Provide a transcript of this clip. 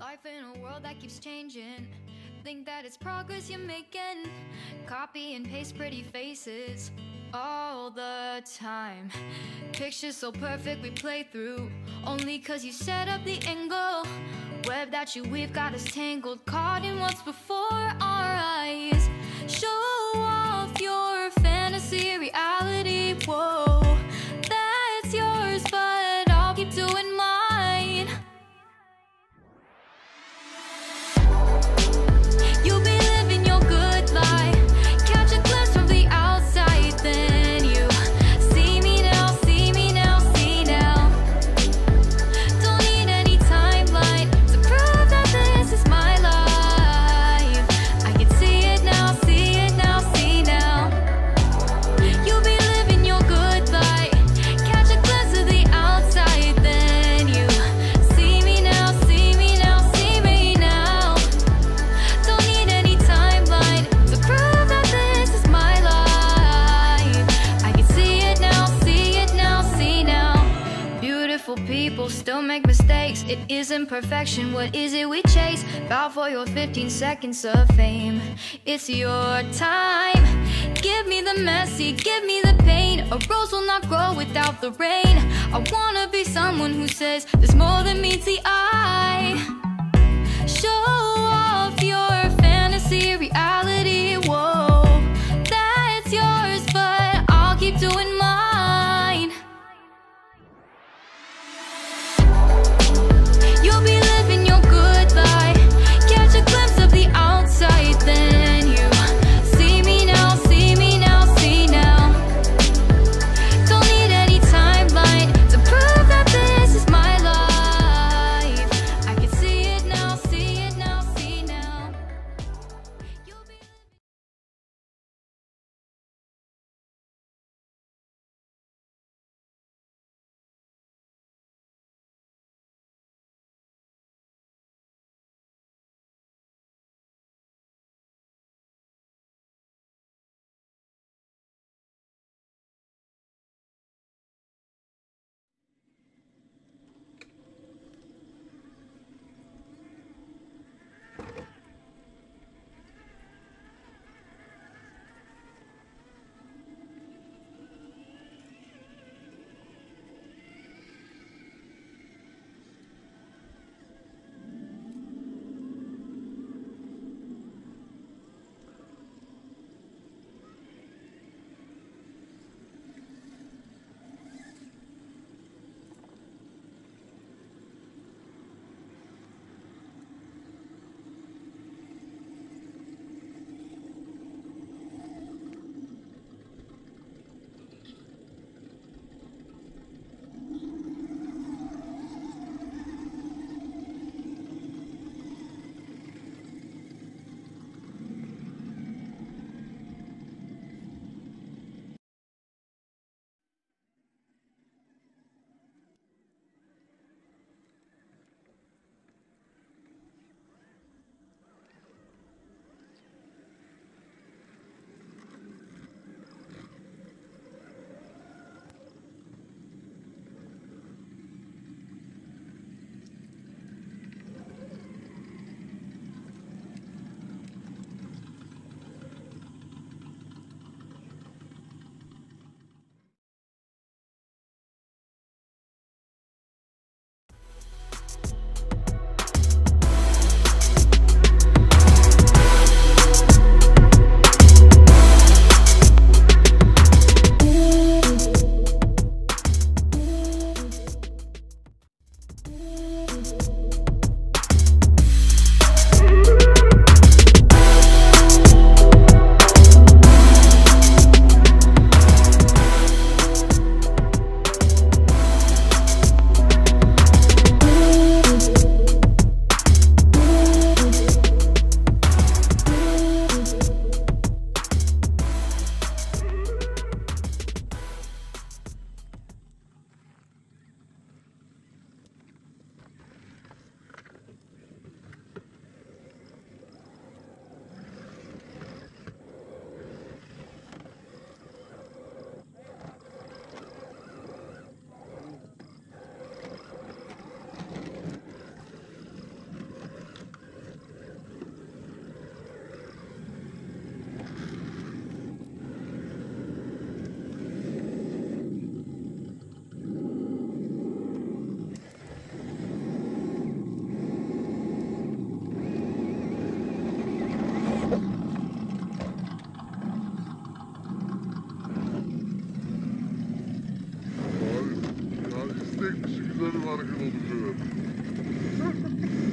Life in a world that keeps changing. Think that it's progress you're making. Copy and paste pretty faces all the time. Pictures so perfect we play through, only cause you set up the angle. Web that you weave got us tangled, caught in what's before our eyes. Show off your fantasy reality, whoa, that's yours, but I'll keep doing mine. You'll be living your good life, catch a glimpse from the outside, then you see me now, see me now, see now. Don't need any timeline to prove that this is my life. I can see it now, see it now, see now. You'll be living your good life, catch a glimpse of the outside, then you see me now, see me now, see me now. Don't need any timeline to prove that this is my life. I can see it now, see it now, see now. Beautiful people still make mistakes. It isn't perfection, what is it we chase? Bow for your 15 seconds of fame. It's your time. Give me the messy, give me the pain. A rose will not grow without the rain. I wanna be someone who says there's more than meets the eye. Show off your fantasy reality, whoa, that's yours, but I'll keep doing mine. You'll be living your good life, catch a glimpse of the outside, then you see me now, see me now, see now. Don't need any timeline to prove that this is my life. I can see İşi güzel bir hareket oldu böyle.